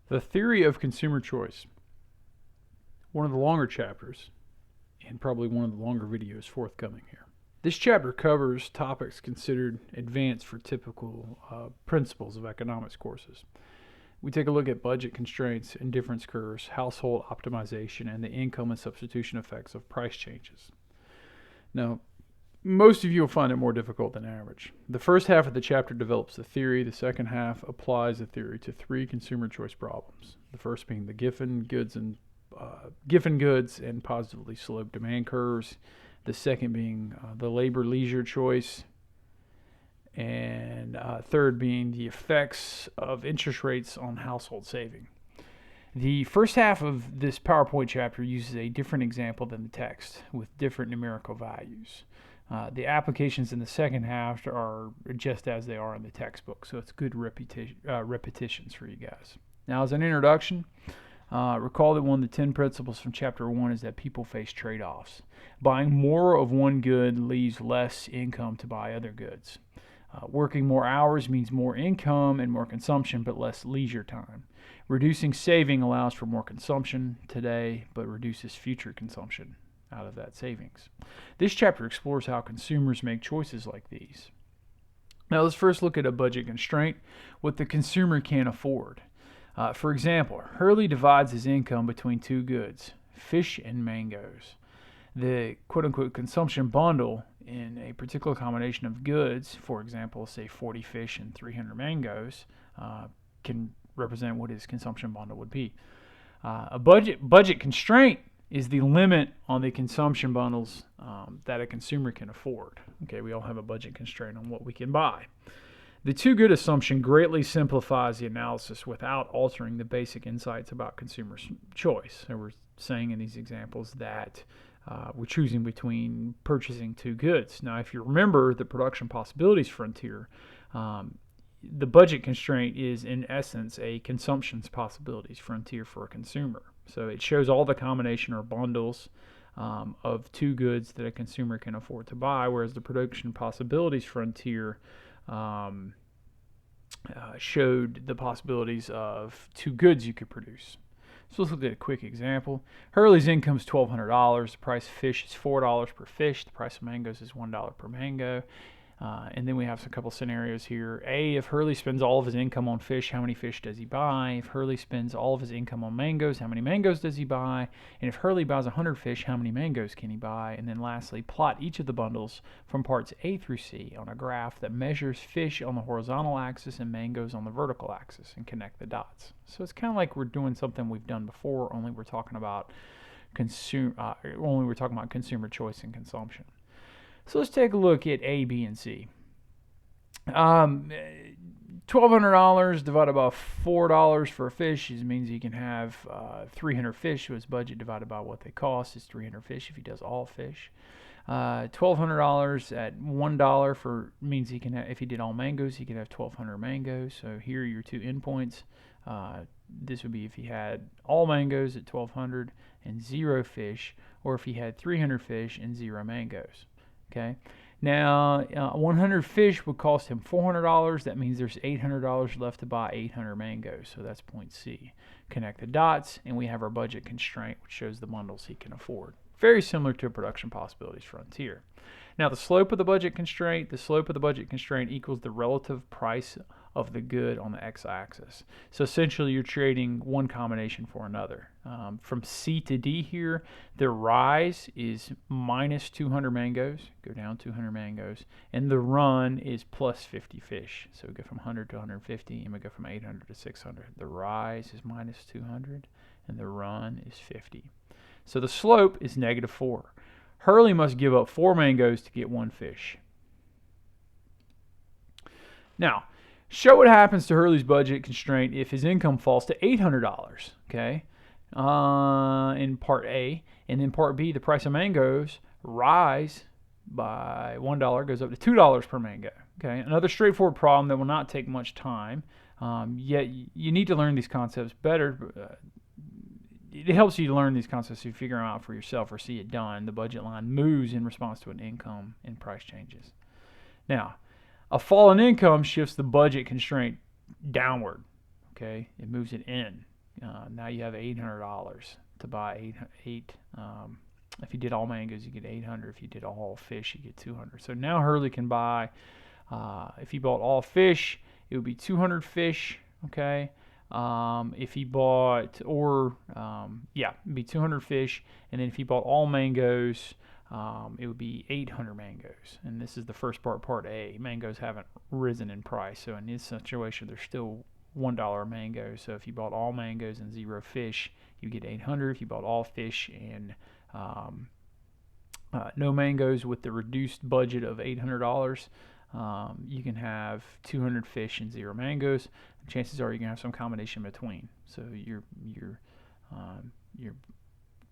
The theory of consumer choice. One of the longer chapters, and probably one of the longer videos forthcoming here. This chapter covers topics considered advanced for typical principles of economics courses. We take a look at budget constraints, indifference curves, household optimization, and the income and substitution effects of price changes. Now, most of you will find it more difficult than average. The first half of the chapter develops the theory. The second half applies the theory to three consumer choice problems. The first being the Giffen Goods and positively sloped demand curves. The second being the labor-leisure choice. And third being the effects of interest rates on household saving. The first half of this PowerPoint chapter uses a different example than the text with different numerical values. The applications in the second half are just as they are in the textbook, so it's good repetitions for you guys. Now, as an introduction, recall that one of the 10 principles from Chapter 1 is that people face trade-offs. Buying more of one good leaves less income to buy other goods. Working more hours means more income and more consumption, but less leisure time. Reducing saving allows for more consumption today, but reduces future consumption out of that savings. This chapter explores how consumers make choices like these. Now let's first look at a budget constraint, what the consumer can't afford. For example, Hurley divides his income between two goods, fish and mangoes. The quote-unquote consumption bundle in a particular combination of goods, for example, say 40 fish and 300 mangoes, can represent what his consumption bundle would be. A budget constraint is the limit on the consumption bundles that a consumer can afford. Okay, we all have a budget constraint on what we can buy. The two-good assumption greatly simplifies the analysis without altering the basic insights about consumer choice. So we're saying in these examples that we're choosing between purchasing two goods. Now, if you remember the production possibilities frontier, the budget constraint is in essence a consumption's possibilities frontier for a consumer. So it shows all the combination or bundles of two goods that a consumer can afford to buy, whereas the production possibilities frontier showed the possibilities of two goods you could produce. So let's look at a quick example. Hurley's income is $1,200. The price of fish is $4 per fish. The price of mangoes is $1 per mango. And then we have a couple scenarios here. A, if Hurley spends all of his income on fish, how many fish does he buy? If Hurley spends all of his income on mangoes, how many mangoes does he buy? And if Hurley buys 100 fish, how many mangoes can he buy? And then lastly, plot each of the bundles from parts A through C on a graph that measures fish on the horizontal axis and mangoes on the vertical axis and connect the dots. So it's kind of like we're doing something we've done before, only we're talking about consumer choice and consumption. So let's take a look at A, B, and C. $1,200 divided by $4 for a fish means he can have 300 fish. So his budget divided by what they cost is 300 fish if he does all fish. $1,200 at $1 means he can have, if he did all mangoes, he could have 1,200 mangoes. So here are your two endpoints. This would be if he had all mangoes at 1,200 and 0 fish, or if he had 300 fish and 0 mangoes. Okay. Now, 100 fish would cost him $400. That means there's $800 left to buy 800 mangoes. So that's point C. Connect the dots, and we have our budget constraint, which shows the bundles he can afford. Very similar to a production possibilities frontier. Now, the slope of the budget constraint equals the relative price of the good on the x-axis. So essentially, you're trading one combination for another. From C to D here, the rise is minus 200 mangoes, go down 200 mangoes, and the run is plus 50 fish. So we go from 100 to 150, and we go from 800 to 600. The rise is minus 200, and the run is 50. So the slope is negative 4. Hurley must give up 4 mangoes to get 1 fish. Now, show what happens to Hurley's budget constraint if his income falls to $800, okay, in part A. And in part B, the price of mangoes rise by $1, goes up to $2 per mango. Okay, another straightforward problem that will not take much time, yet you need to learn these concepts better. It helps you to learn these concepts so you figure them out for yourself or see it done. The budget line moves in response to an income and price changes. Now, a fall in income shifts the budget constraint downward. Okay, it moves it in. now you have $800 to buy eight. If you did all mangoes, you get 800. If you did all fish, you get 200. So now Hurley can buy, if he bought all fish, it would be 200 fish, okay? If he bought, it'd be 200 fish, and then if he bought all mangoes, it would be 800 mangoes. And this is the first part A. Mangoes haven't risen in price, so in this situation, they're still $1 a mango. So if you bought all mangoes and 0 fish, you get 800. If you bought all fish and no mangoes with the reduced budget of $800, you can have 200 fish and 0 mangoes. Chances are you're gonna have some combination between. So your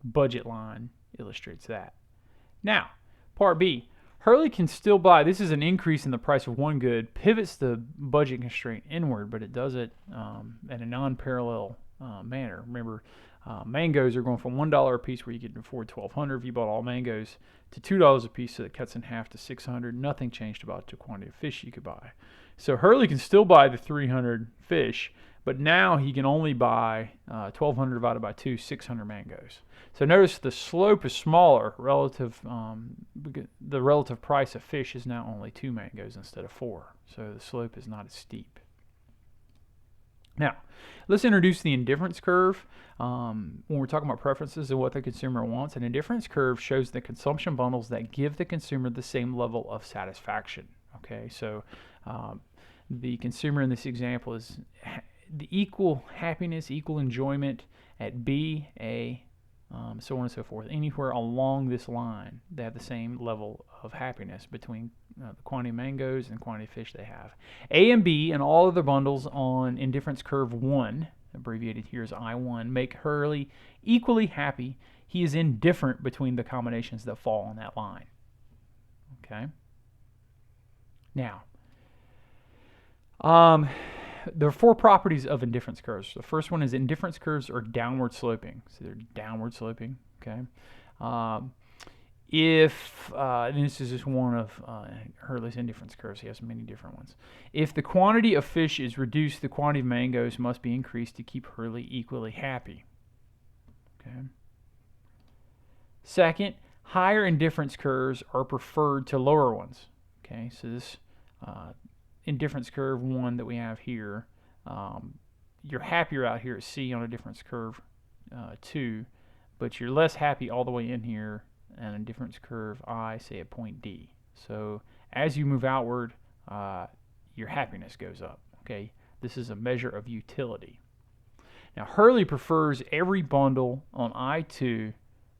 budget line illustrates that. Now, part B. Hurley can still buy. This is an increase in the price of one good, pivots the budget constraint inward, but it does it in a non-parallel manner. Remember, mangoes are going from $1 a piece, where you can afford 1,200 if you bought all mangoes, to $2 a piece, so it cuts in half to 600. Nothing changed about the quantity of fish you could buy. So Hurley can still buy the 300 fish, but now he can only buy 1,200 divided by 2, 600 mangoes. So notice the slope is smaller relative. The relative price of fish is now only 2 mangoes instead of 4. So the slope is not as steep. Now, let's introduce the indifference curve. When we're talking about preferences and what the consumer wants, an indifference curve shows the consumption bundles that give the consumer the same level of satisfaction. Okay, so the consumer in this example is the equal happiness, equal enjoyment at B, A, so on and so forth. Anywhere along this line, they have the same level of happiness between the quantity of mangoes and the quantity of fish they have. A and B and all other bundles on indifference curve 1, abbreviated here as I1, make Hurley equally happy. He is indifferent between the combinations that fall on that line. Okay? Now, there are 4 properties of indifference curves. The first one is indifference curves are downward sloping. So they're downward sloping, okay? And this is just one of Hurley's indifference curves. He has many different ones. If the quantity of fish is reduced, the quantity of mangoes must be increased to keep Hurley equally happy. Okay. Second, higher indifference curves are preferred to lower ones. Okay, so this indifference curve 1 that we have here, you're happier out here at C on a difference curve 2, but you're less happy all the way in here and a difference curve I, say at point D. So as you move outward, your happiness goes up. Okay, this is a measure of utility. Now Hurley prefers every bundle on I2,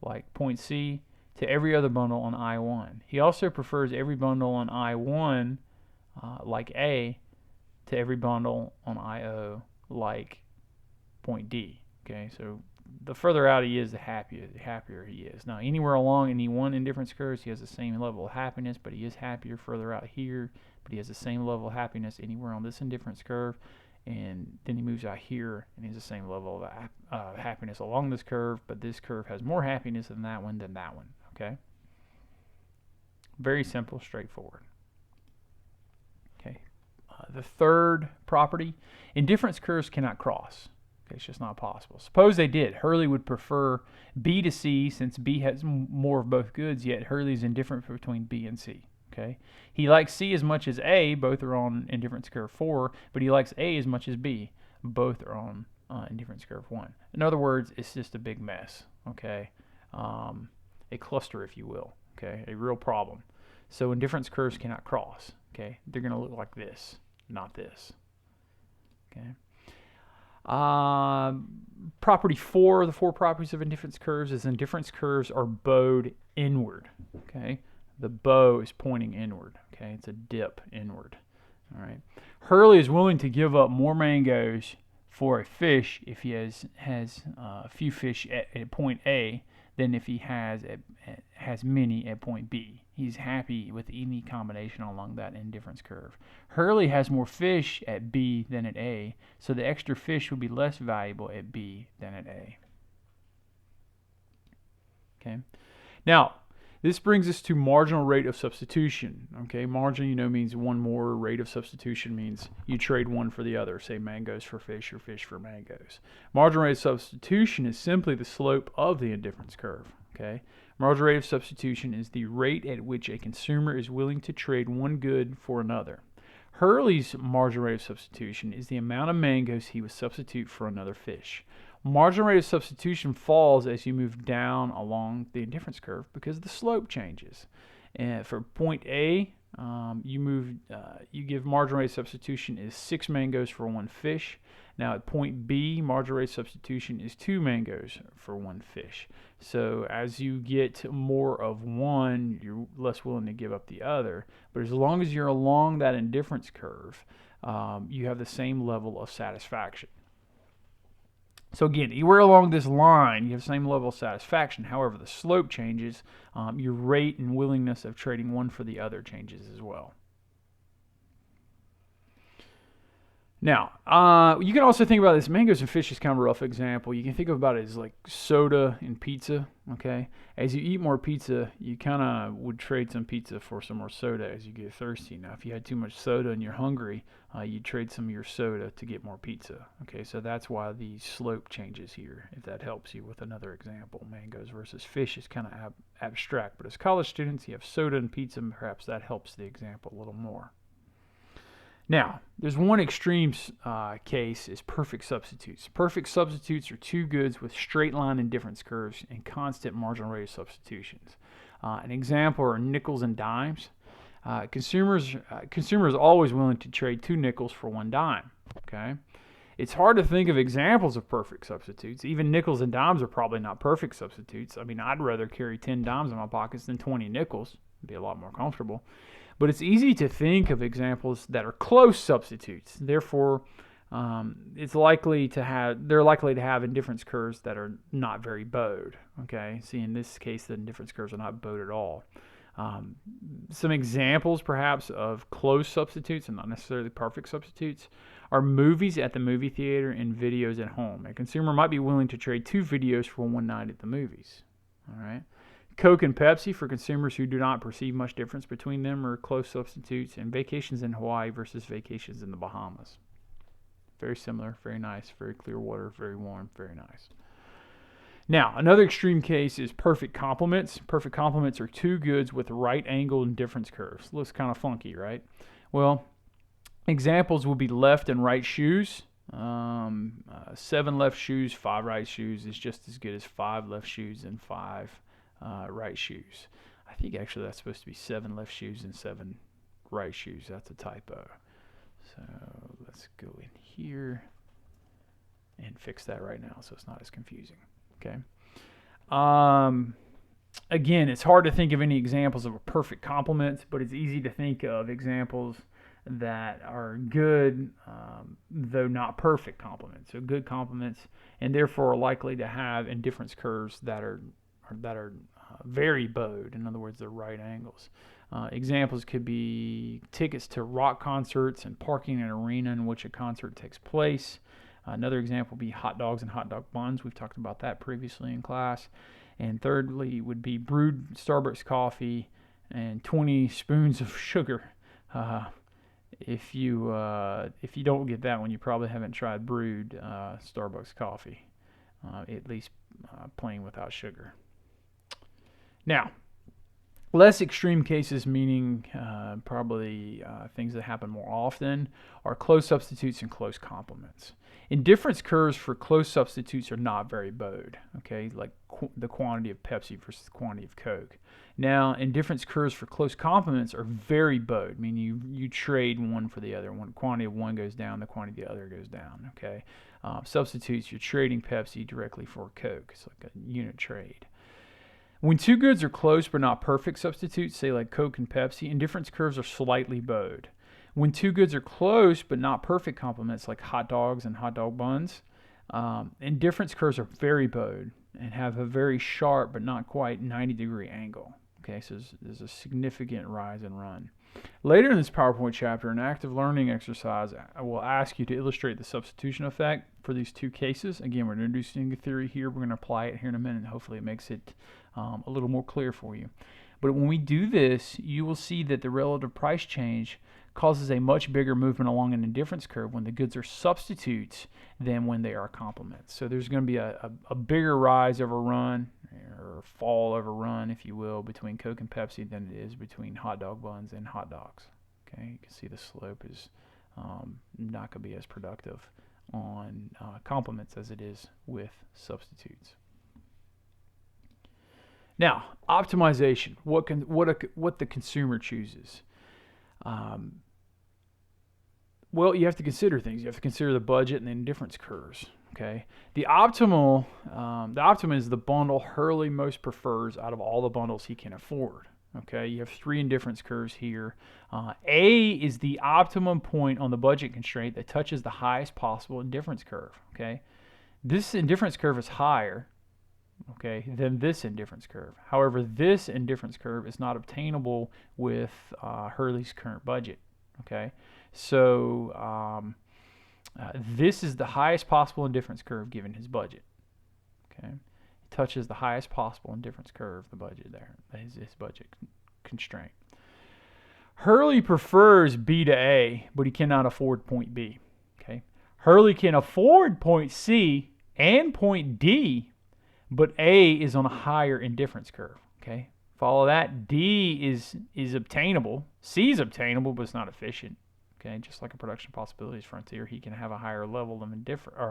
like point C, to every other bundle on I1. He also prefers every bundle on I1, like A, to every bundle on IO, like point D. Okay, so the further out he is, the happier he is. Now, anywhere along any one indifference curves, he has the same level of happiness, but he is happier further out here, but he has the same level of happiness anywhere on this indifference curve, and then he moves out here, and he has the same level of happiness along this curve, but this curve has more happiness than that one, okay? Very simple, straightforward. Okay, the third property, indifference curves cannot cross. Okay, it's just not possible. Suppose they did. Hurley would prefer B to C since B has more of both goods, yet Hurley's indifferent between B and C. Okay, he likes C as much as A. Both are on indifference curve 4, but he likes A as much as B. Both are on indifference curve 1. In other words, it's just a big mess. Okay, a cluster, if you will. Okay, a real problem. So indifference curves cannot cross. Okay, they're going to look like this, not this. Okay. Property 4, the 4 properties of indifference curves, is indifference curves are bowed inward. Okay, the bow is pointing inward. Okay, it's a dip inward. All right, Hurley is willing to give up more mangoes for a fish if he has a few fish at point A than if he has many at point B. He's happy with any combination along that indifference curve. Hurley has more fish at B than at A, so the extra fish would be less valuable at B than at A. Okay. Now, This brings us to marginal rate of substitution. Okay, marginal, means one more. Rate of substitution means you trade one for the other. Say mangoes for fish or fish for mangoes. Marginal rate of substitution is simply the slope of the indifference curve. Okay, marginal rate of substitution is the rate at which a consumer is willing to trade one good for another. Hurley's marginal rate of substitution is the amount of mangoes he would substitute for another fish. Marginal rate of substitution falls as you move down along the indifference curve because the slope changes. And for point A, you give marginal rate of substitution is 6 mangoes for one fish. Now at point B, marginal rate of substitution is 2 mangoes for one fish. So as you get more of one, you're less willing to give up the other. But as long as you're along that indifference curve, you have the same level of satisfaction. So again, anywhere along this line, you have the same level of satisfaction. However, the slope changes. Your rate and willingness of trading one for the other changes as well. Now, you can also think about this. Mangoes and fish is kind of a rough example. You can think about it as like soda and pizza, okay? As you eat more pizza, you kind of would trade some pizza for some more soda as you get thirsty. Now, if you had too much soda and you're hungry, you'd trade some of your soda to get more pizza, okay? So that's why the slope changes here, if that helps you with another example. Mangoes versus fish is kind of abstract, but as college students, you have soda and pizza, and perhaps that helps the example a little more. Now, there's one extreme case is perfect substitutes. Perfect substitutes are two goods with straight line indifference curves and constant marginal rate of substitutions. An example are nickels and dimes. Consumers are always willing to trade 2 nickels for 1 dime. Okay, it's hard to think of examples of perfect substitutes. Even nickels and dimes are probably not perfect substitutes. I mean, I'd rather carry 10 dimes in my pockets than 20 nickels. It'd be a lot more comfortable. But it's easy to think of examples that are close substitutes. Therefore, they're likely to have indifference curves that are not very bowed. Okay, see, in this case, the indifference curves are not bowed at all. Some examples, perhaps, of close substitutes and not necessarily perfect substitutes are movies at the movie theater and videos at home. A consumer might be willing to trade 2 videos for 1 night at the movies. All right. Coke and Pepsi for consumers who do not perceive much difference between them are close substitutes, and vacations in Hawaii versus vacations in the Bahamas. Very similar, very nice, very clear water, very warm, very nice. Now, another extreme case is perfect complements. Perfect complements are 2 goods with right angle indifference curves. Looks kind of funky, right? Well, examples will be left and right shoes. 7 left shoes, 5 right shoes is just as good as 5 left shoes and 5 right shoes. I think actually that's supposed to be 7 left shoes and 7 right shoes. That's a typo. So let's go in here and fix that right now so it's not as confusing. Okay. Again, it's hard to think of any examples of a perfect complement, but it's easy to think of examples that are good, though not perfect complements. So good complements, and therefore are likely to have indifference curves that are very bowed. In other words, they're right angles. Examples could be tickets to rock concerts and parking in an arena in which a concert takes place. Another example would be hot dogs and hot dog buns. We've talked about that previously in class. And thirdly would be brewed Starbucks coffee and 20 spoons of sugar. If you don't get that one, you probably haven't tried brewed Starbucks coffee, at least plain without sugar. Now, less extreme cases, meaning probably things that happen more often, are close substitutes and close complements. Indifference curves for close substitutes are not very bowed, okay, like the quantity of Pepsi versus the quantity of Coke. Now, indifference curves for close complements are very bowed, meaning you trade one for the other. One quantity of one goes down, the quantity of the other goes down, okay. Substitutes, you're trading Pepsi directly for Coke. It's like a unit trade. When 2 goods are close but not perfect substitutes, say like Coke and Pepsi, indifference curves are slightly bowed. When 2 goods are close but not perfect complements, like hot dogs and hot dog buns, indifference curves are very bowed and have a very sharp but not quite 90-degree angle. Okay, so there's a significant rise and run. Later in this PowerPoint chapter, an active learning exercise, I will ask you to illustrate the substitution effect for these 2 cases. Again, we're introducing the theory here. We're going to apply it here in a minute. Hopefully it makes it a little more clear for you. But when we do this, you will see that the relative price change causes a much bigger movement along an indifference curve when the goods are substitutes than when they are complements. So there's going to be a bigger rise over run, or fall over run, if you will, between Coke and Pepsi than it is between hot dog buns and hot dogs. Okay, you can see the slope is not going to be as productive on complements as it is with substitutes. Now, optimization, what the consumer chooses. Well, you have to consider things. You have to consider the budget and the indifference curves. Okay, the optimum is the bundle Hurley most prefers out of all the bundles he can afford. Okay, you have 3 indifference curves here. A is the optimum point on the budget constraint that touches the highest possible indifference curve. Okay, this indifference curve is higher, okay, than this indifference curve. However, this indifference curve is not obtainable with Hurley's current budget. Okay, so this is the highest possible indifference curve given his budget. Okay, it touches the highest possible indifference curve, the budget there, his budget constraint. Hurley prefers B to A, but he cannot afford point B. Okay, Hurley can afford point C and point D, but A is on a higher indifference curve. Okay, follow that. D is obtainable. C is obtainable, but it's not efficient. Okay, just like a production possibilities frontier, he can have a higher level of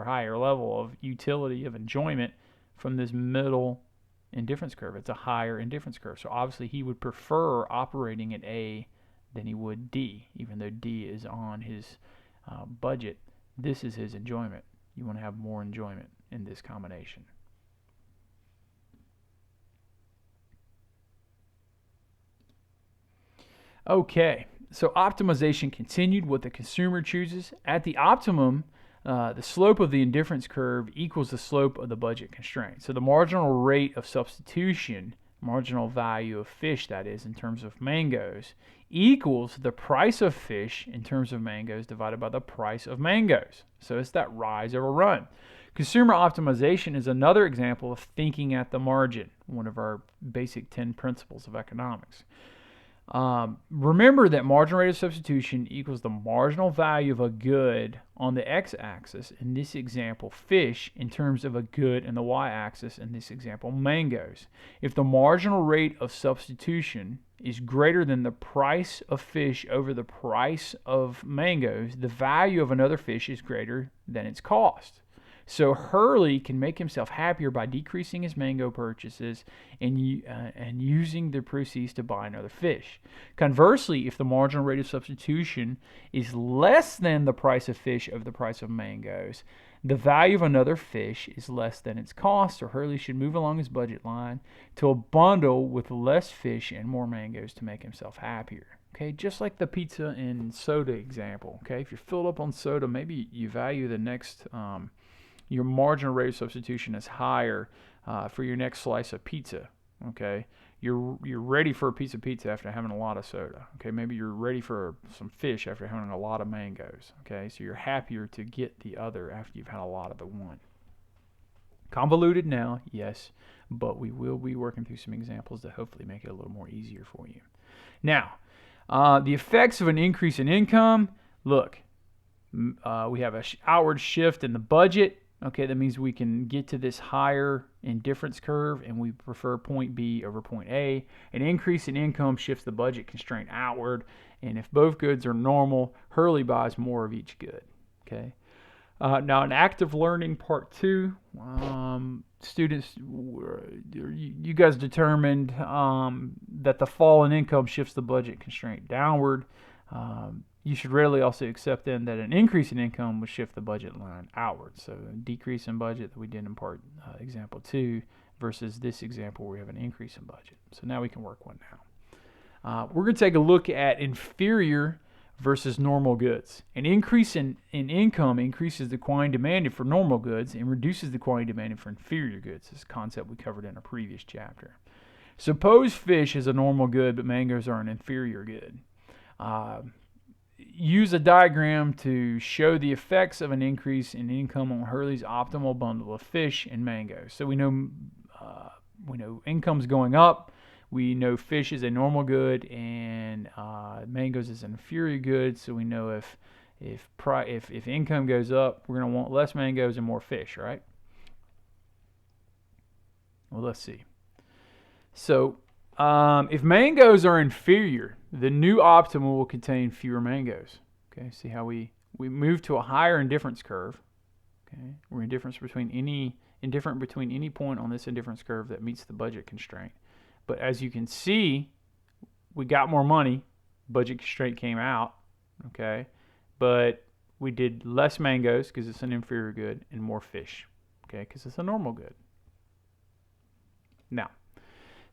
higher level of utility of enjoyment from this middle indifference curve. It's a higher indifference curve, so obviously he would prefer operating at A than he would D, even though D is on his budget. This is his enjoyment. You want to have more enjoyment in this combination. Okay, so optimization continued, what the consumer chooses. At the optimum, the slope of the indifference curve equals the slope of the budget constraint. So the marginal rate of substitution, marginal value of fish, that is, in terms of mangoes, equals the price of fish in terms of mangoes divided by the price of mangoes. So it's that rise over run. Consumer optimization is another example of thinking at the margin, one of our basic 10 principles of economics. Remember that marginal rate of substitution equals the marginal value of a good on the x-axis, in this example fish, in terms of a good in the y-axis, in this example mangoes. If the marginal rate of substitution is greater than the price of fish over the price of mangoes, the value of another fish is greater than its cost. So Hurley can make himself happier by decreasing his mango purchases and using the proceeds to buy another fish. Conversely, if the marginal rate of substitution is less than the price of fish over the price of mangoes, the value of another fish is less than its cost, so Hurley should move along his budget line to a bundle with less fish and more mangoes to make himself happier. Okay, just like the pizza and soda example. Okay, if you're filled up on soda, maybe you value the next... your marginal rate of substitution is higher for your next slice of pizza. Okay, you're ready for a piece of pizza after having a lot of soda. Okay, maybe you're ready for some fish after having a lot of mangoes. Okay, so you're happier to get the other after you've had a lot of the one. Convoluted now, yes, but we will be working through some examples to hopefully make it a little more easier for you. Now, the effects of an increase in income. Look, we have an outward shift in the budget. Okay, that means we can get to this higher indifference curve, and we prefer point B over point A. An increase in income shifts the budget constraint outward, and if both goods are normal, Hurley buys more of each good. Okay. Now, in active learning part 2, students, you guys determined that the fall in income shifts the budget constraint downward. You should readily also accept then that an increase in income would shift the budget line outward. So a decrease in budget that we did in part example 2 versus this example where we have an increase in budget. So now we can work one now. We're going to take a look at inferior versus normal goods. An increase in income increases the quantity demanded for normal goods and reduces the quantity demanded for inferior goods. This is a concept we covered in a previous chapter. Suppose fish is a normal good, but mangoes are an inferior good. Use a diagram to show the effects of an increase in income on Hurley's optimal bundle of fish and mangoes. So we know income's going up. We know fish is a normal good and mangoes is an inferior good. So we know if income goes up, we're going to want less mangoes and more fish, right? Well, let's see. So if mangoes are inferior, the new optimal will contain fewer mangoes. Okay, see how we move to a higher indifference curve. Okay, we're indifferent between any point on this indifference curve that meets the budget constraint. But as you can see, we got more money. Budget constraint came out. Okay, but we did less mangoes because it's an inferior good and more fish. Okay, because it's a normal good. Now,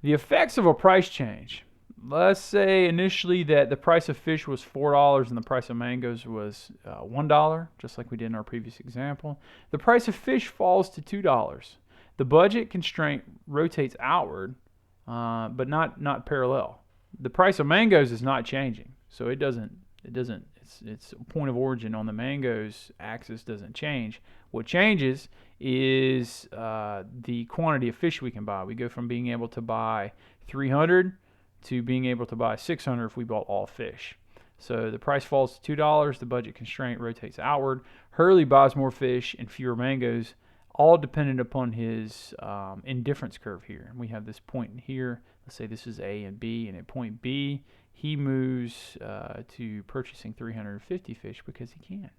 the effects of a price change. Let's say initially that the price of fish was $4 and the price of mangoes was $1, just like we did in our previous example. The price of fish falls to $2. The budget constraint rotates outward, but not parallel. The price of mangoes is not changing, so its point of origin on the mangoes axis doesn't change. What changes is the quantity of fish we can buy. We go from being able to buy 300 to being able to buy 600 if we bought all fish. So the price falls to $2, the budget constraint rotates outward. Hurley buys more fish and fewer mangoes, all dependent upon his indifference curve here. And we have this point here. Let's say this is A and B, and at point B, he moves to purchasing 350 fish because he can.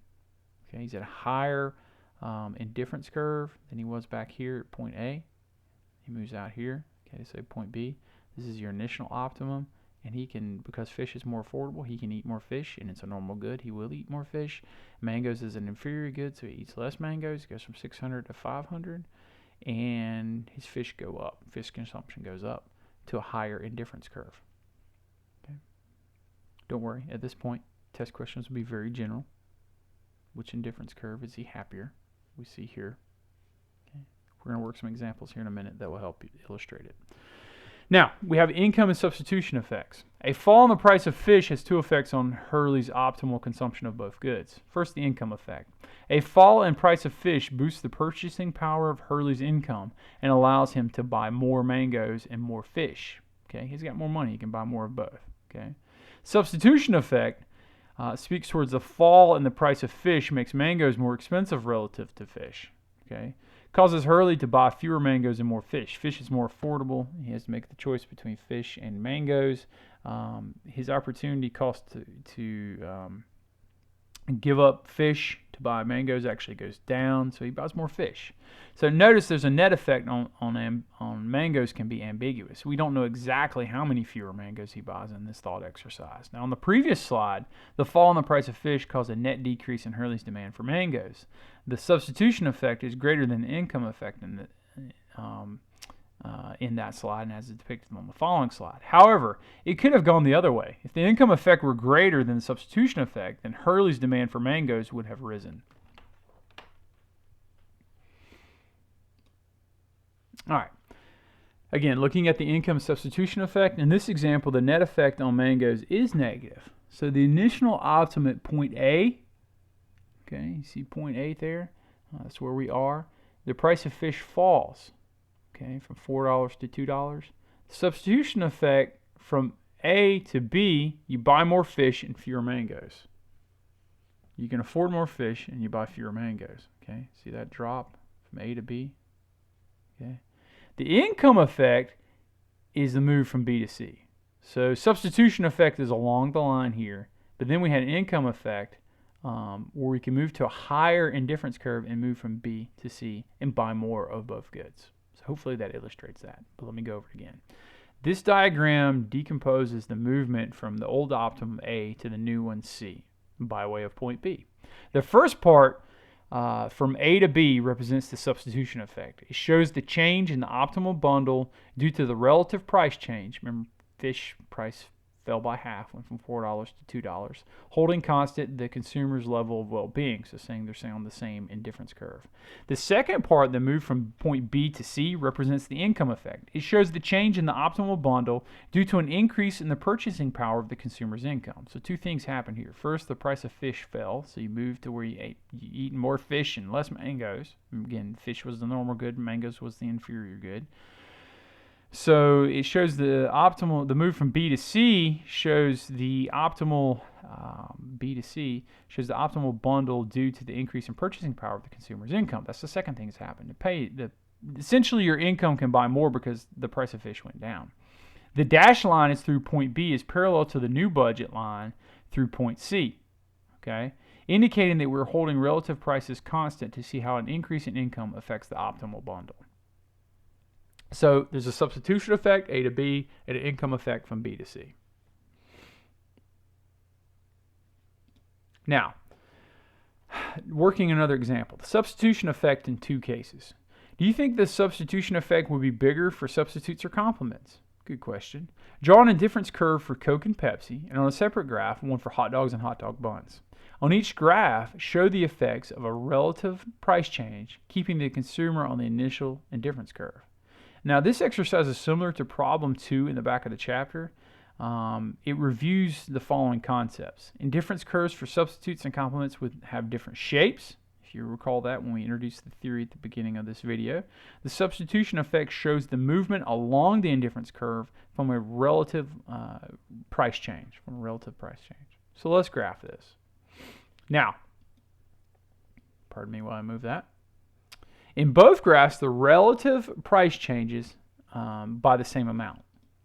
Okay, he's at a higher indifference curve than he was back here at point A. He moves out here. Okay, so point B. This is your initial optimum, and he can, because fish is more affordable, he can eat more fish, and it's a normal good. He will eat more fish. Mangoes is an inferior good, so he eats less mangoes. He goes from 600 to 500, and his fish go up. Fish consumption goes up to a higher indifference curve. Okay. Don't worry, at this point, test questions will be very general. Which indifference curve is he happier? We see here. Okay. We're going to work some examples here in a minute that will help you illustrate it. Now, we have income and substitution effects. A fall in the price of fish has two effects on Hurley's optimal consumption of both goods. First, the income effect. A fall in price of fish boosts the purchasing power of Hurley's income and allows him to buy more mangoes and more fish. Okay, he's got more money, he can buy more of both. Okay, substitution effect speaks towards the fall in the price of fish makes mangoes more expensive relative to fish. Okay. Causes Hurley to buy fewer mangoes and more fish. Fish is more affordable. He has to make the choice between fish and mangoes. His opportunity cost to give up fish to buy mangoes actually goes down, so he buys more fish. So notice there's a net effect on mangoes can be ambiguous. We don't know exactly how many fewer mangoes he buys in this thought exercise. Now on the previous slide, the fall in the price of fish caused a net decrease in Hurley's demand for mangoes. The substitution effect is greater than the income effect in that slide and as depicted on the following slide. However, it could have gone the other way. If the income effect were greater than the substitution effect, then Hurley's demand for mangoes would have risen. All right. Again, looking at the income substitution effect, in this example, the net effect on mangoes is negative. So the initial optimum at point A, okay, you see point A there? That's where we are. The price of fish falls, okay, from $4 to $2. Substitution effect from A to B, you buy more fish and fewer mangoes. You can afford more fish and you buy fewer mangoes, okay? See that drop from A to B? Okay. The income effect is the move from B to C. So substitution effect is along the line here, but then we had an income effect where we can move to a higher indifference curve and move from B to C and buy more of both goods. So hopefully that illustrates that, but let me go over it again. This diagram decomposes the movement from the old optimum A to the new one C by way of point B. The first part from A to B represents the substitution effect. It shows the change in the optimal bundle due to the relative price change. Remember, fish price fell by half, went from $4 to $2, holding constant the consumer's level of well-being, so saying they're on the same indifference curve. The second part that moved from point B to C represents the income effect. It shows the change in the optimal bundle due to an increase in the purchasing power of the consumer's income. So two things happen here. First, the price of fish fell, so you moved to where you eat more fish and less mangoes. Again, fish was the normal good, mangoes was the inferior good. So it shows the move from B to C shows the optimal, B to C shows the optimal bundle due to the increase in purchasing power of the consumer's income. That's the second thing that's happened. Essentially your income can buy more because the price of fish went down. The dashed line is through point B is parallel to the new budget line through point C, okay, indicating that we're holding relative prices constant to see how an increase in income affects the optimal bundle. So there's a substitution effect, A to B, and an income effect from B to C. Now, working another example, the substitution effect in two cases. Do you think the substitution effect would be bigger for substitutes or complements? Good question. Draw an indifference curve for Coke and Pepsi, and on a separate graph, one for hot dogs and hot dog buns. On each graph, show the effects of a relative price change, keeping the consumer on the initial indifference curve. Now, this exercise is similar to problem 2 in the back of the chapter. It reviews the following concepts. Indifference curves for substitutes and complements would have different shapes. If you recall that when we introduced the theory at the beginning of this video. The substitution effect shows the movement along the indifference curve from a relative price change. So let's graph this. Now, pardon me while I move that. In both graphs, the relative price changes by the same amount,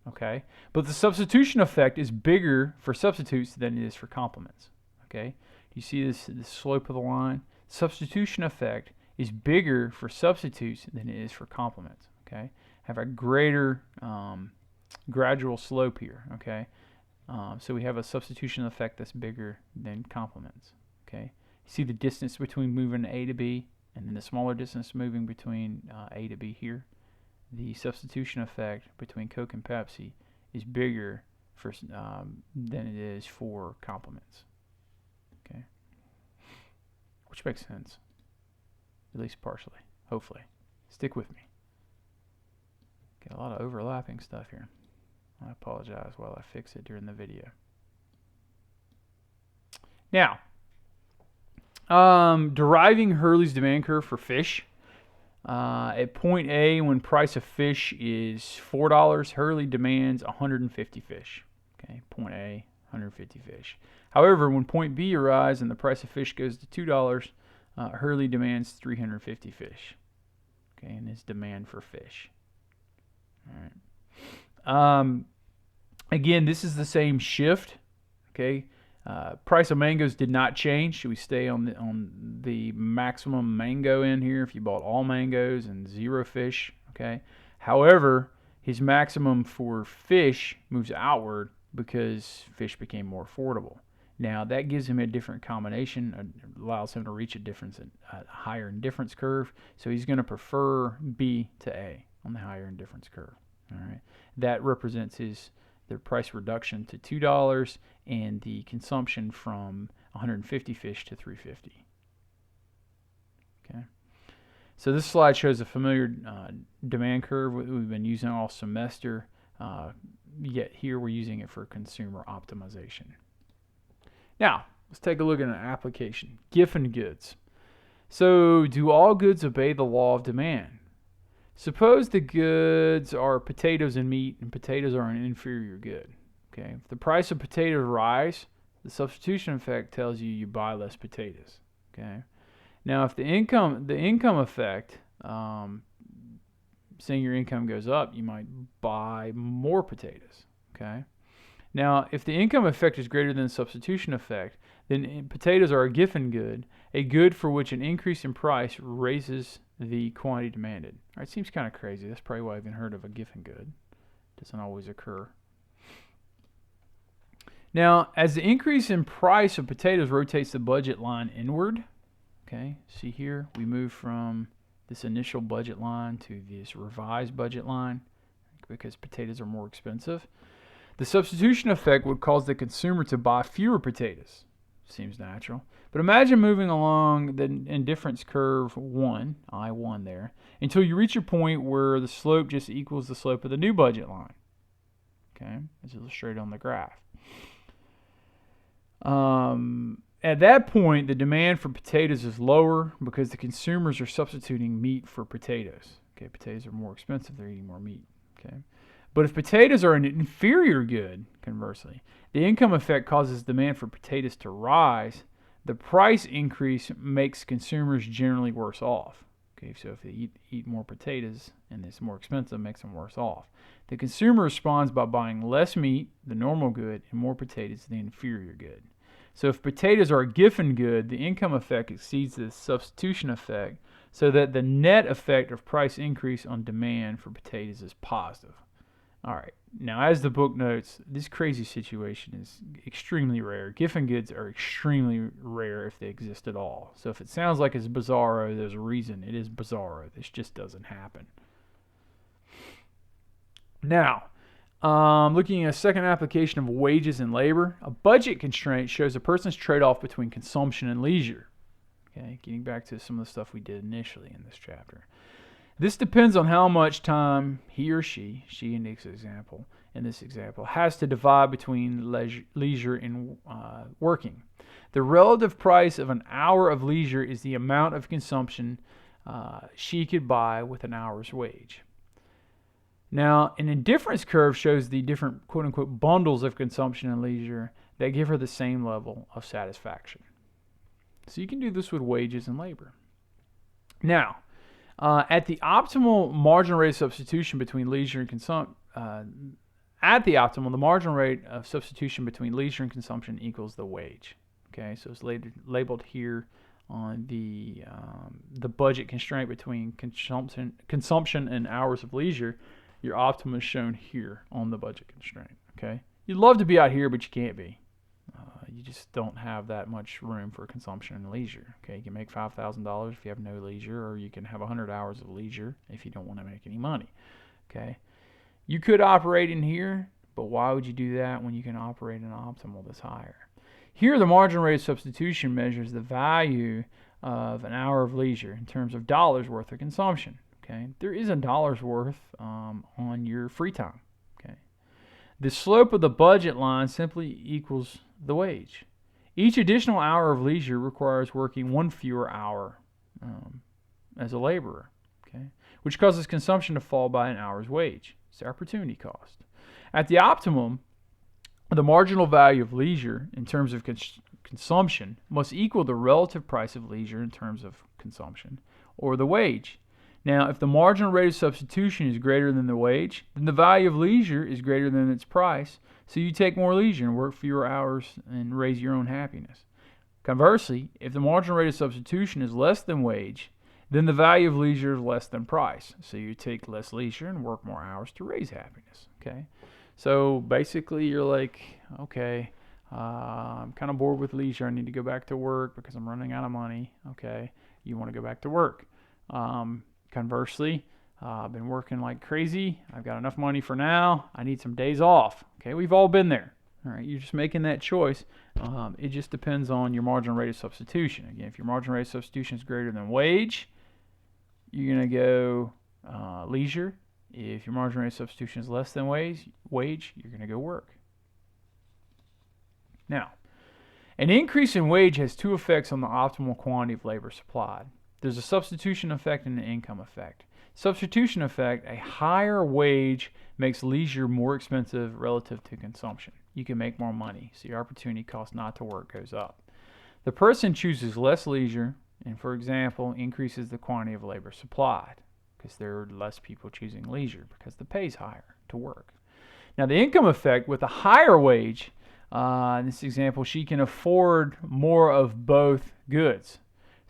okay? But the substitution effect is bigger for substitutes than it is for complements, okay? You see this slope of the line? Substitution effect is bigger for substitutes than it is for complements, okay? Have a greater gradual slope here, okay? So we have a substitution effect that's bigger than complements, okay? You see the distance between moving A to B, and then the smaller distance moving between A to B here. The substitution effect between Coke and Pepsi is bigger than it is for complements. Okay, which makes sense, at least partially. Hopefully, stick with me. Get a lot of overlapping stuff here. I apologize while I fix it during the video. Now, deriving Hurley's demand curve for fish. At point A, when price of fish is $4, Hurley demands 150 fish. Okay, point A, 150 fish. However, when point B arrives and the price of fish goes to $2, Hurley demands 350 fish. Okay, and his demand for fish. All right. Again, this is the same shift. Okay. Price of mangoes did not change. Should we stay on the maximum mango in here if you bought all mangoes and 0 fish? Okay. However, his maximum for fish moves outward because fish became more affordable. Now that gives him a different combination, allows him to reach a higher indifference curve. So he's going to prefer B to A on the higher indifference curve. All right. That represents the price reduction to $2 and the consumption from 150 fish to 350. Okay. So this slide shows a familiar demand curve we've been using all semester, yet here we're using it for consumer optimization. Now, let's take a look at an application. Giffen Goods. So, do all goods obey the law of demand? Suppose the goods are potatoes and meat, and potatoes are an inferior good. Okay, if the price of potatoes rise, the substitution effect tells you buy less potatoes. Okay, now if the income effect, saying your income goes up, you might buy more potatoes. Okay, now if the income effect is greater than the substitution effect, then potatoes are a Giffen good, a good for which an increase in price raises the quantity demanded. All right, seems kind of crazy. That's probably why I haven't heard of a Giffen good. Doesn't always occur. Now, as the increase in price of potatoes rotates the budget line inward, okay, see here, we move from this initial budget line to this revised budget line because potatoes are more expensive. The substitution effect would cause the consumer to buy fewer potatoes. Seems natural. But imagine moving along the indifference curve 1, I1 there, until you reach a point where the slope just equals the slope of the new budget line. Okay, as illustrated on the graph. At that point, the demand for potatoes is lower because the consumers are substituting meat for potatoes. Okay, potatoes are more expensive, they're eating more meat. Okay, But if potatoes are an inferior good, conversely, the income effect causes demand for potatoes to rise. The price increase makes consumers generally worse off. Okay, so if they eat more potatoes and it's more expensive, it makes them worse off. The consumer responds by buying less meat, the normal good, and more potatoes, the inferior good. So if potatoes are a Giffen good, the income effect exceeds the substitution effect, so that the net effect of price increase on demand for potatoes is positive. All right. Now, as the book notes, this crazy situation is extremely rare. Giffen goods are extremely rare if they exist at all. So if it sounds like it's bizarro, there's a reason. It is bizarro. This just doesn't happen. Now, looking at a second application of wages and labor, a budget constraint shows a person's trade-off between consumption and leisure. Okay, getting back to some of the stuff we did initially in this chapter. This depends on how much time he or she in this example, has to divide between leisure and working. The relative price of an hour of leisure is the amount of consumption she could buy with an hour's wage. Now, an indifference curve shows the different quote-unquote bundles of consumption and leisure that give her the same level of satisfaction. So you can do this with wages and labor. Now, at the optimal marginal rate of substitution between leisure and consumption, the marginal rate of substitution between leisure and consumption equals the wage. Okay, so it's labeled here on the budget constraint between consumption and hours of leisure. Your optimum is shown here on the budget constraint. Okay, you'd love to be out here, but you can't be. You just don't have that much room for consumption and leisure. Okay, you can make $5,000 if you have no leisure, or you can have 100 hours of leisure if you don't want to make any money. Okay, you could operate in here, but why would you do that when you can operate in an optimal that's higher? Here, the marginal rate of substitution measures the value of an hour of leisure in terms of dollars worth of consumption. Okay, there is a dollar's worth on your free time. Okay, the slope of the budget line simply equals the wage. Each additional hour of leisure requires working one fewer hour as a laborer, okay, which causes consumption to fall by an hour's wage. It's the opportunity cost. At the optimum, the marginal value of leisure in terms of consumption must equal the relative price of leisure in terms of consumption, or the wage. Now, if the marginal rate of substitution is greater than the wage, then the value of leisure is greater than its price, so you take more leisure and work fewer hours and raise your own happiness. Conversely, if the marginal rate of substitution is less than wage, then the value of leisure is less than price, so you take less leisure and work more hours to raise happiness. Okay, so basically you're like, okay, I'm kind of bored with leisure. I need to go back to work because I'm running out of money. Okay, you want to go back to work. Conversely, I've been working like crazy. I've got enough money for now. I need some days off. Okay, we've all been there. All right, you're just making that choice. It just depends on your marginal rate of substitution. Again, if your marginal rate of substitution is greater than wage, you're going to go leisure. If your marginal rate of substitution is less than wage, you're going to go work. Now, an increase in wage has two effects on the optimal quantity of labor supplied. There's a substitution effect and an income effect. Substitution effect, a higher wage makes leisure more expensive relative to consumption. You can make more money, so your opportunity cost not to work goes up. The person chooses less leisure and, for example, increases the quantity of labor supplied because there are less people choosing leisure because the pay's higher to work. Now, the income effect, with a higher wage, in this example, she can afford more of both goods.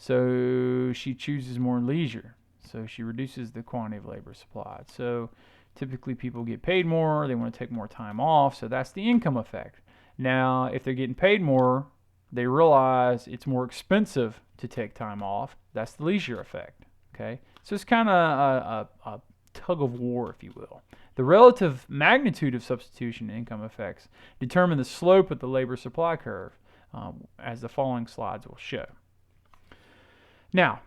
So she chooses more leisure. So she reduces the quantity of labor supplied. So typically people get paid more. They want to take more time off. So that's the income effect. Now, if they're getting paid more, they realize it's more expensive to take time off. That's the leisure effect. Okay. So it's kind of a tug of war, if you will. The relative magnitude of substitution and income effects determine the slope of the labor supply curve, as the following slides will show. Now,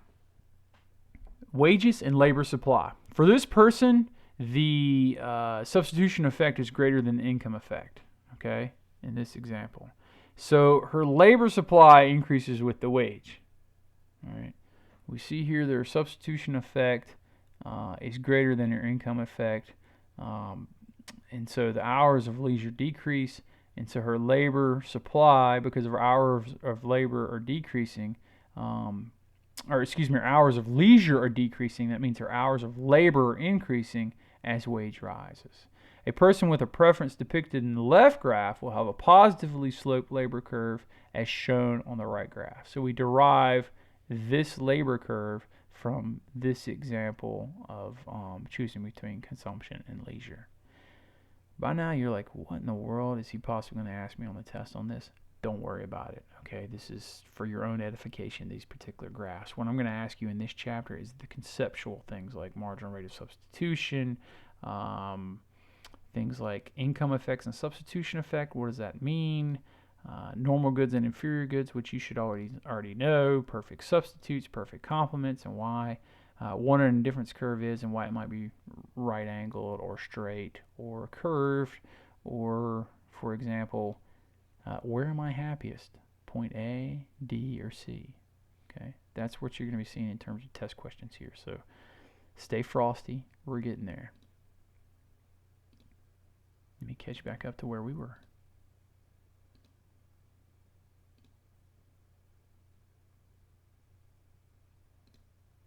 wages and labor supply. For this person, the substitution effect is greater than the income effect, okay, in this example. So her labor supply increases with the wage. All right. We see here their substitution effect is greater than her income effect. And so the hours of leisure decrease, and so her labor supply, because of her hours of labor are decreasing, or excuse me, her hours of leisure are decreasing. That means her hours of labor are increasing as wage rises. A person with a preference depicted in the left graph will have a positively sloped labor curve as shown on the right graph. So we derive this labor curve from this example of choosing between consumption and leisure. By now you're like, what in the world is he possibly going to ask me on the test on this? Don't worry about it, okay? This is for your own edification, these particular graphs. What I'm going to ask you in this chapter is the conceptual things like marginal rate of substitution, things like income effects and substitution effect. What does that mean? Normal goods and inferior goods, which you should already know. Perfect substitutes, perfect complements, and why. What an indifference curve is and why it might be right angled or straight or curved, or, for example, where am I happiest? Point A, D, or C? Okay, that's what you're going to be seeing in terms of test questions here. So stay frosty. We're getting there. Let me catch you back up to where we were.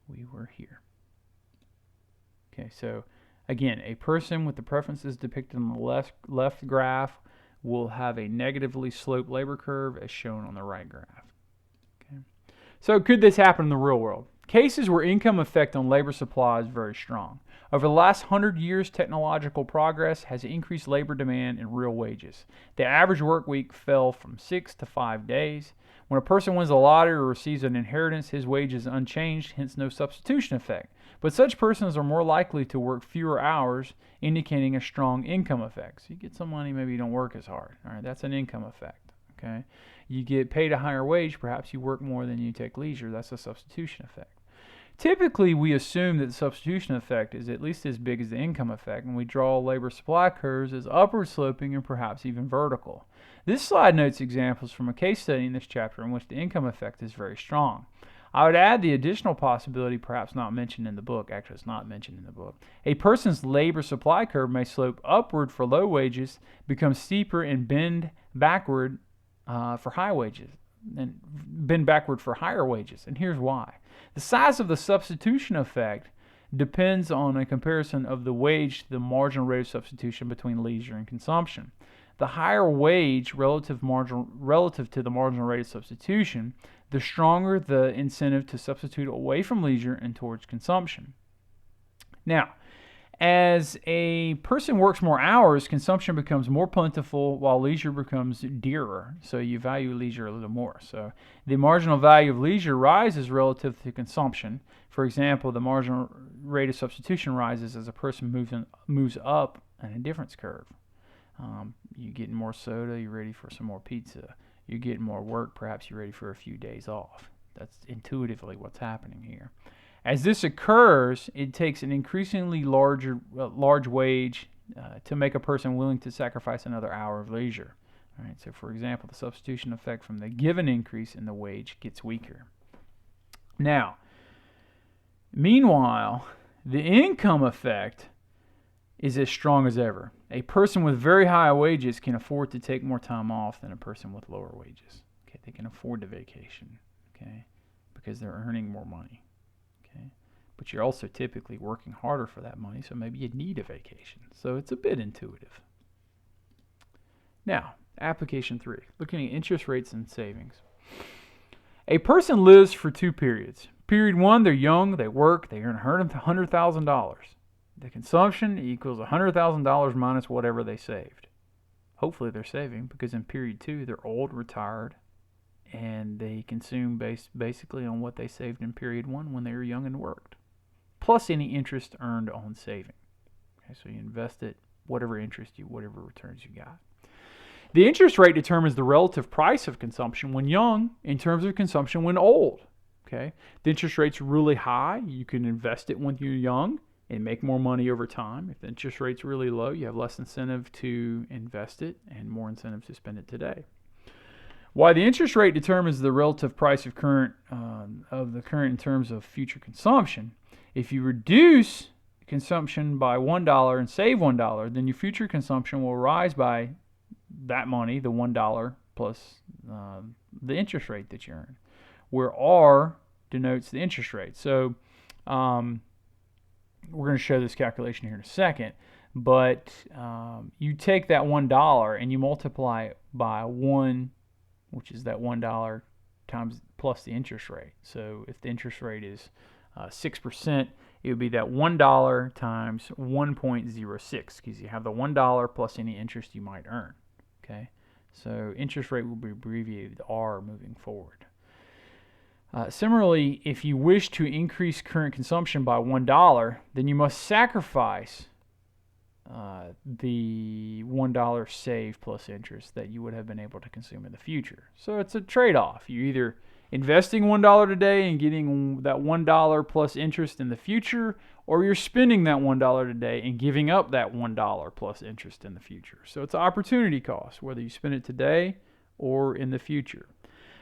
We were here. Okay, so again, a person with the preferences depicted on the left graph will have a negatively sloped labor curve as shown on the right graph. Okay. So could this happen in the real world? Cases where income effect on labor supply is very strong. Over the last 100 years, technological progress has increased labor demand and real wages. The average work week fell from 6 to 5 days. When a person wins the lottery or receives an inheritance, his wage is unchanged, hence no substitution effect. But such persons are more likely to work fewer hours, indicating a strong income effect. So you get some money, maybe you don't work as hard. All right, that's an income effect. Okay, you get paid a higher wage, perhaps you work more than you take leisure. That's a substitution effect. Typically, we assume that the substitution effect is at least as big as the income effect, and we draw labor supply curves as upward sloping and perhaps even vertical. This slide notes examples from a case study in this chapter in which the income effect is very strong. I would add the additional possibility, perhaps not mentioned in the book, actually it's not mentioned in the book. A person's labor supply curve may slope upward for low wages, become steeper, and bend backward for high wages, and bend backward for higher wages. And here's why. The size of the substitution effect depends on a comparison of the wage to the marginal rate of substitution between leisure and consumption. The higher wage relative to the marginal rate of substitution, the stronger the incentive to substitute away from leisure and towards consumption. Now, as a person works more hours, consumption becomes more plentiful while leisure becomes dearer. So you value leisure a little more. So the marginal value of leisure rises relative to consumption. For example, the marginal rate of substitution rises as a person moves up an indifference curve. You're getting more soda, you're ready for some more pizza. You're getting more work, perhaps you're ready for a few days off. That's intuitively what's happening here. As this occurs, it takes an increasingly large wage to make a person willing to sacrifice another hour of leisure. All right, so for example, the substitution effect from the given increase in the wage gets weaker. Now, meanwhile, the income effect is as strong as ever. A person with very high wages can afford to take more time off than a person with lower wages. Okay, they can afford to vacation, okay, because they're earning more money. Okay, but you're also typically working harder for that money, so maybe you need a vacation. So it's a bit intuitive. Now, application 3, looking at interest rates and savings. A person lives for 2 periods. Period 1, they're young, they work, they earn $100,000. The consumption equals $100,000 minus whatever they saved. Hopefully they're saving, because in period 2, they're old, retired, and they consume basically on what they saved in period 1 when they were young and worked, plus any interest earned on saving. Okay, so you invest it, whatever returns you got. The interest rate determines the relative price of consumption when young in terms of consumption when old. Okay, the interest rate's really high, you can invest it when you're young and make more money over time. If the interest rate's really low, you have less incentive to invest it and more incentive to spend it today. Why the interest rate determines the relative price of the current in terms of future consumption. If you reduce consumption by $1 and save $1, then your future consumption will rise by that money, the $1 plus the interest rate that you earn, where R denotes the interest rate. So we're going to show this calculation here in a second, but you take that $1 and you multiply it by 1, which is that $1 times plus the interest rate. So if the interest rate is 6%, it would be that $1 times 1.06, because you have the $1 plus any interest you might earn. Okay, so interest rate will be abbreviated R moving forward. Similarly, if you wish to increase current consumption by $1, then you must sacrifice the $1 saved plus interest that you would have been able to consume in the future. So it's a trade-off. You're either investing $1 today and getting that $1 plus interest in the future, or you're spending that $1 today and giving up that $1 plus interest in the future. So it's an opportunity cost, whether you spend it today or in the future.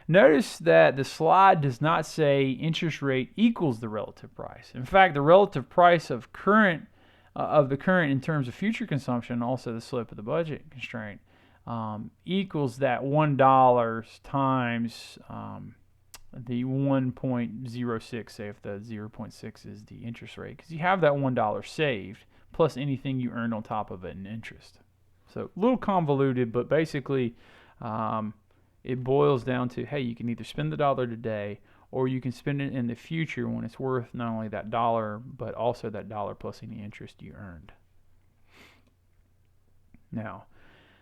Notice that the slide does not say interest rate equals the relative price. In fact, the relative price of the current in terms of future consumption, also the slope of the budget constraint, equals that $1 times the 1.06, say if the 0.6 is the interest rate, because you have that $1 saved plus anything you earned on top of it in interest. So a little convoluted, but basically it boils down to, hey, you can either spend the dollar today or you can spend it in the future when it's worth not only that dollar, but also that dollar plus any interest you earned. Now,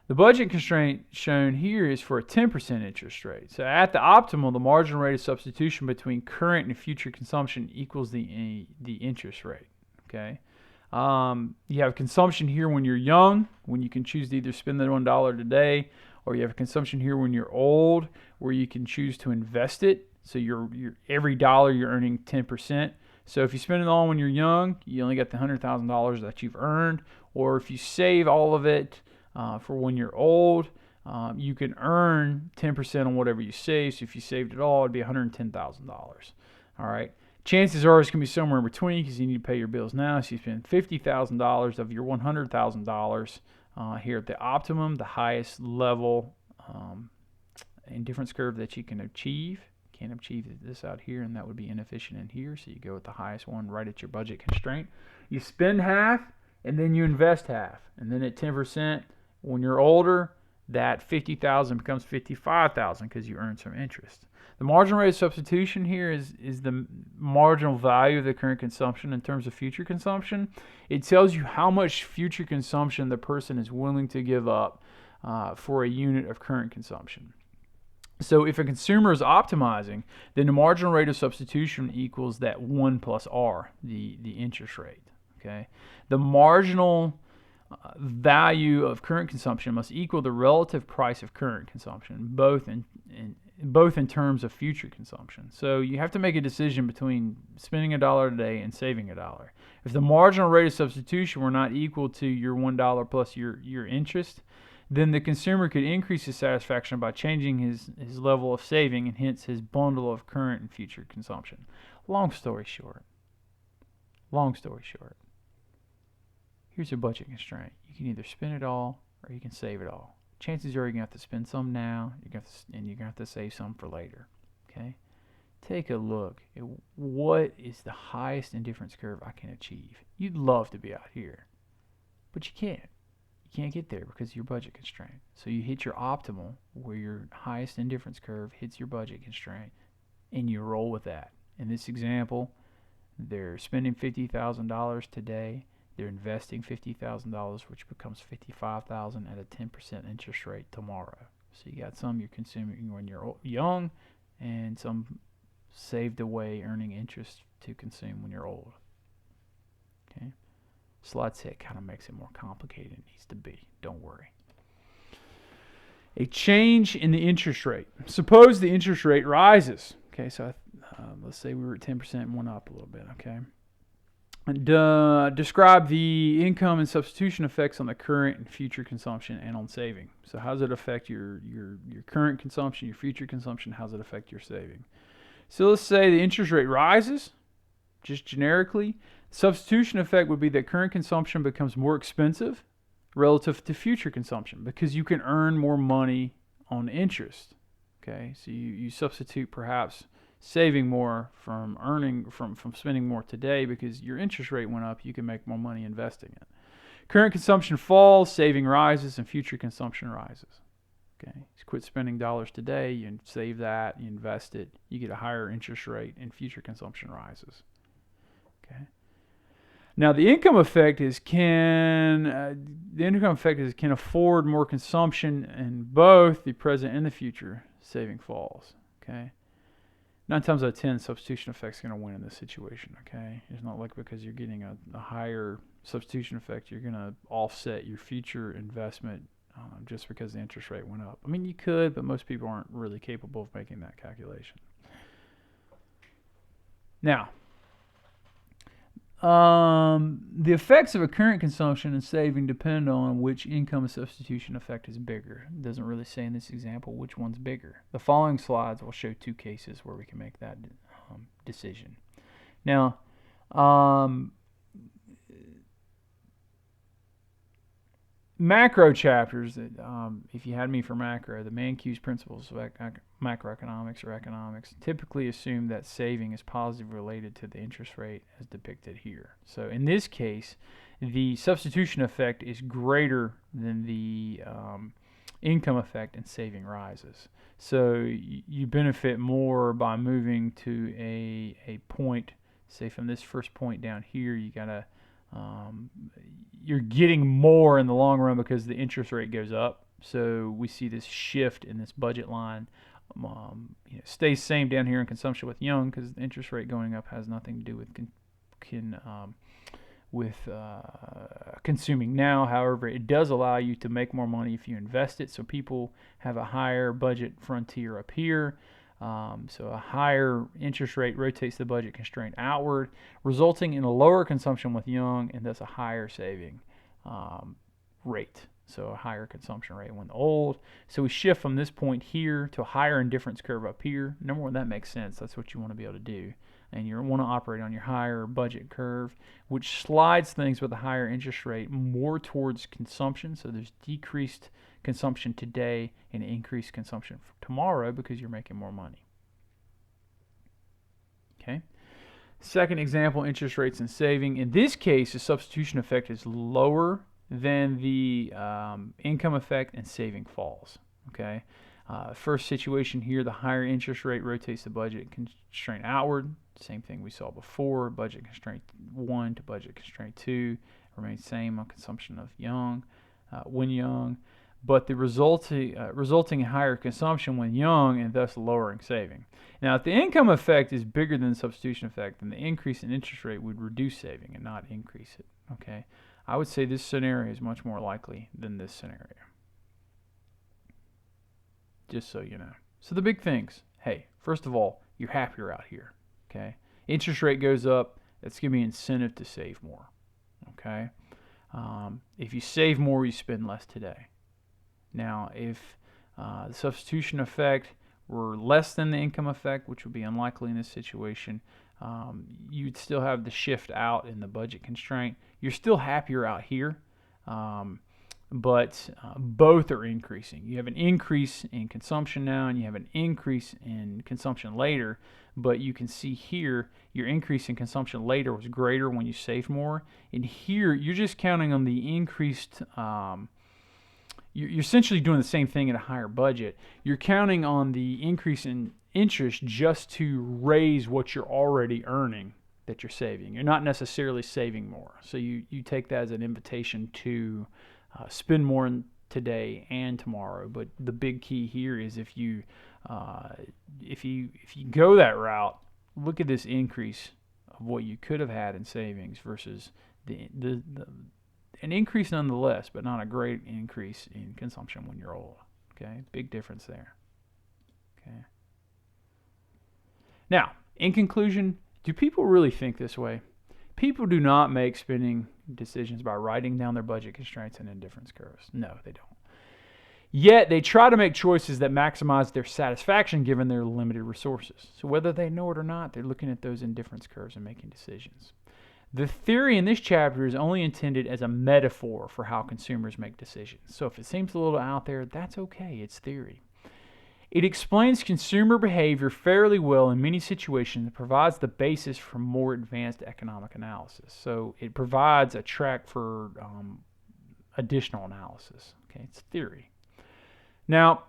the budget constraint shown here is for a 10% interest rate. So at the optimal, the marginal rate of substitution between current and future consumption equals the interest rate. Okay. You have consumption here when you're young, when you can choose to either spend that $1 today, or you have consumption here when you're old, where you can choose to invest it. So every dollar you're earning 10%. So if you spend it all when you're young, you only get the $100,000 that you've earned. Or if you save all of it for when you're old, you can earn 10% on whatever you save. So if you saved it all, it'd be $110,000. All right. Chances are it's going to be somewhere in between because you need to pay your bills now. So you spend $50,000 of your $100,000 here at the optimum, the highest level indifference curve that you can achieve. Can't achieve this out here, and that would be inefficient in here. So you go with the highest one right at your budget constraint. You spend half, and then you invest half. And then at 10%, when you're older, that $50,000 becomes $55,000 because you earn some interest. The marginal rate of substitution here is the marginal value of the current consumption in terms of future consumption. It tells you how much future consumption the person is willing to give up for a unit of current consumption. So if a consumer is optimizing, then the marginal rate of substitution equals that 1 plus R, the interest rate. Okay, the marginal value of current consumption must equal the relative price of current consumption, both in terms of future consumption. So you have to make a decision between spending $1 today and saving $1. If the marginal rate of substitution were not equal to your $1 plus your interest, then the consumer could increase his satisfaction by changing his level of saving and hence his bundle of current and future consumption. Long story short, here's your budget constraint. You can either spend it all or you can save it all. Chances are you're going to have to spend some now, and you're going to have to save some for later. Okay? Take a look at what is the highest indifference curve I can achieve. You'd love to be out here, but you can't. You can't get there because of your budget constraint. So you hit your optimal, where your highest indifference curve hits your budget constraint, and you roll with that. In this example, they're spending $50,000 today. They're investing $50,000, which becomes $55,000 at a 10% interest rate tomorrow. So you got some you're consuming when you're young, and some saved away earning interest to consume when you're old. Okay. Slide set kind of makes it more complicated than it needs to be. Don't worry. A change in the interest rate. Suppose the interest rate rises. Okay, so let's say we were at 10% and went up a little bit. Okay. And describe the income and substitution effects on the current and future consumption and on saving. So how does it affect your current consumption, your future consumption? How does it affect your saving? So let's say the interest rate rises, just generically. Substitution effect would be that current consumption becomes more expensive relative to future consumption because you can earn more money on interest. Okay, so you substitute perhaps saving more from earning from spending more today because your interest rate went up. You can make more money investing it. Current consumption falls, saving rises, and future consumption rises. Okay, you quit spending dollars today, you save that, you invest it, you get a higher interest rate, and future consumption rises. Okay. Now the income effect is can afford more consumption in both the present and the future. Saving falls. Okay. 9 times out of 10, substitution effect is going to win in this situation. Okay. It's not like because you're getting a higher substitution effect, you're going to offset your future investment just because the interest rate went up. I mean, you could, but most people aren't really capable of making that calculation. Now, the effects of a current consumption and saving depend on which income substitution effect is bigger. It doesn't really say in this example which one's bigger. The following slides will show 2 cases where we can make that decision. Now, macro chapters, if you had me for macro, the Mankew's principles of macroeconomics or economics typically assume that saving is positively related to the interest rate as depicted here. So in this case, the substitution effect is greater than the income effect and saving rises. So you benefit more by moving to a point, say from this first point down here, you're getting more in the long run because the interest rate goes up. So we see this shift in this budget line. Stays same down here in consumption with young because the interest rate going up has nothing to do with consuming now. However, it does allow you to make more money if you invest it. So people have a higher budget frontier up here. So a higher interest rate rotates the budget constraint outward, resulting in a lower consumption with young and thus a higher saving rate. So a higher consumption rate when old. So we shift from this point here to a higher indifference curve up here. Number one, that makes sense. That's what you want to be able to do. And you want to operate on your higher budget curve, which slides things with a higher interest rate more towards consumption. So there's decreased consumption today and increased consumption for tomorrow because you're making more money. Okay. Second example, interest rates and saving. In this case, the substitution effect is lower than the income effect and saving falls. Okay. First situation here, the higher interest rate rotates the budget constraint outward. Same thing we saw before. Budget constraint 1 to budget constraint 2 remains same on consumption of young when young, but the resulting in higher consumption when young and thus lowering saving. Now, if the income effect is bigger than the substitution effect, then the increase in interest rate would reduce saving and not increase it. Okay, I would say this scenario is much more likely than this scenario. Just so you know. So the big things, hey, first of all, you're happier out here. Okay, interest rate goes up, that's going to be an incentive to save more. Okay, if you save more, you spend less today. Now, if the substitution effect were less than the income effect, which would be unlikely in this situation, you'd still have the shift out in the budget constraint. You're still happier out here, but both are increasing. You have an increase in consumption now, and you have an increase in consumption later, but you can see here your increase in consumption later was greater when you saved more. And here, you're just counting on the increased you're essentially doing the same thing at a higher budget. You're counting on the increase in interest just to raise what you're already earning that you're saving. You're not necessarily saving more. So you take that as an invitation to spend more today and tomorrow. But the big key here is if you go that route, look at this increase of what you could have had in savings versus an increase nonetheless, but not a great increase in consumption when you're old. Okay, big difference there. Okay. Now, in conclusion, do people really think this way? People do not make spending decisions by writing down their budget constraints and indifference curves. No, they don't. Yet, they try to make choices that maximize their satisfaction given their limited resources. So whether they know it or not, they're looking at those indifference curves and making decisions. The theory in this chapter is only intended as a metaphor for how consumers make decisions. So if it seems a little out there, that's okay, it's theory. It explains consumer behavior fairly well in many situations and provides the basis for more advanced economic analysis. So it provides a track for additional analysis. Okay, it's theory. Now,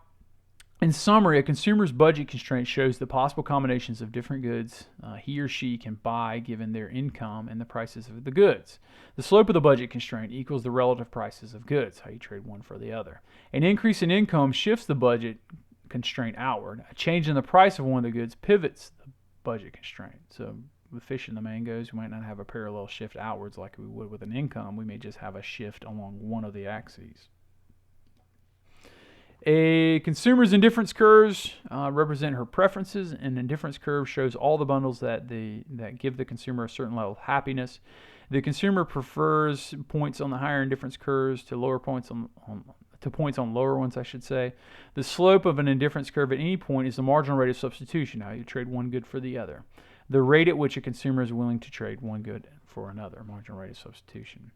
in summary, a consumer's budget constraint shows the possible combinations of different goods he or she can buy given their income and the prices of the goods. The slope of the budget constraint equals the relative prices of goods, how you trade one for the other. An increase in income shifts the budget constraint outward. A change in the price of one of the goods pivots the budget constraint. So with fish and the mangoes, we might not have a parallel shift outwards like we would with an income. We may just have a shift along one of the axes. A consumer's indifference curves represent her preferences. An indifference curve shows all the bundles that give the consumer a certain level of happiness. The consumer prefers points on the higher indifference curves to lower points on lower ones, I should say. The slope of an indifference curve at any point is the marginal rate of substitution, how you trade one good for the other. The rate at which a consumer is willing to trade one good for another, marginal rate of substitution.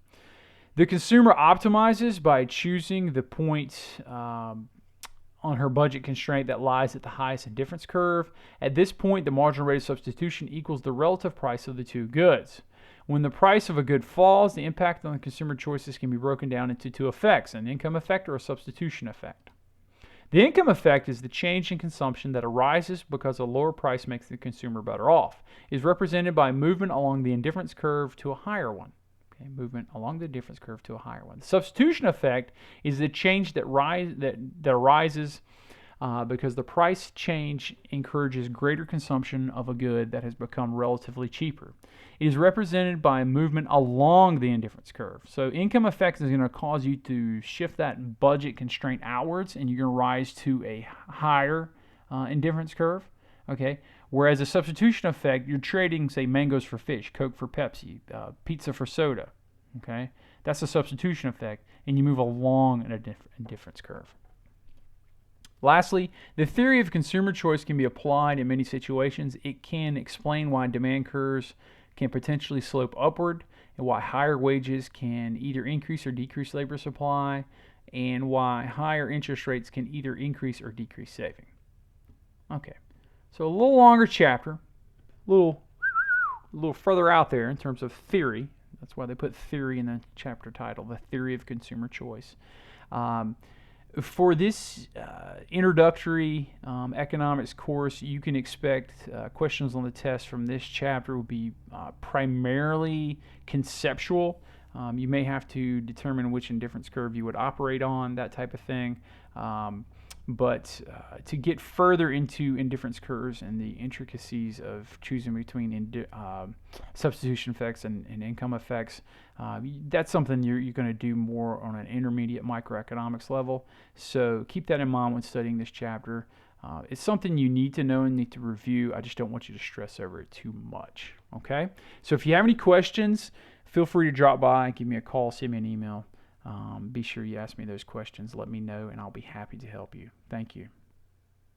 The consumer optimizes by choosing the point on her budget constraint that lies at the highest indifference curve. At this point, the marginal rate of substitution equals the relative price of the two goods. When the price of a good falls, the impact on the consumer choices can be broken down into two effects, an income effect or a substitution effect. The income effect is the change in consumption that arises because a lower price makes the consumer better off. It is represented by movement along the indifference curve to a higher one. Okay, movement along the indifference curve to a higher one. The substitution effect is the change that arises because the price change encourages greater consumption of a good that has become relatively cheaper. It is represented by a movement along the indifference curve. So income effect is going to cause you to shift that budget constraint outwards, and you're going to rise to a higher indifference curve. Okay. Whereas a substitution effect, you're trading, say, mangoes for fish, Coke for Pepsi, pizza for soda. Okay, that's a substitution effect, and you move along an indifference curve. Lastly, the theory of consumer choice can be applied in many situations. It can explain why demand curves can potentially slope upward, and why higher wages can either increase or decrease labor supply, and why higher interest rates can either increase or decrease saving. Okay. So a little longer chapter, a little further out there in terms of theory. That's why they put theory in the chapter title, the theory of consumer choice. For this introductory economics course, you can expect questions on the test from this chapter will be primarily conceptual. You may have to determine which indifference curve you would operate on, that type of thing. But to get further into indifference curves and the intricacies of choosing between substitution effects and income effects, that's something you're going to do more on an intermediate microeconomics level. So keep that in mind when studying this chapter. It's something you need to know and need to review. I just don't want you to stress over it too much. Okay? So if you have any questions, feel free to drop by, give me a call, send me an email. Be sure you ask me those questions. Let me know, and I'll be happy to help you. Thank you.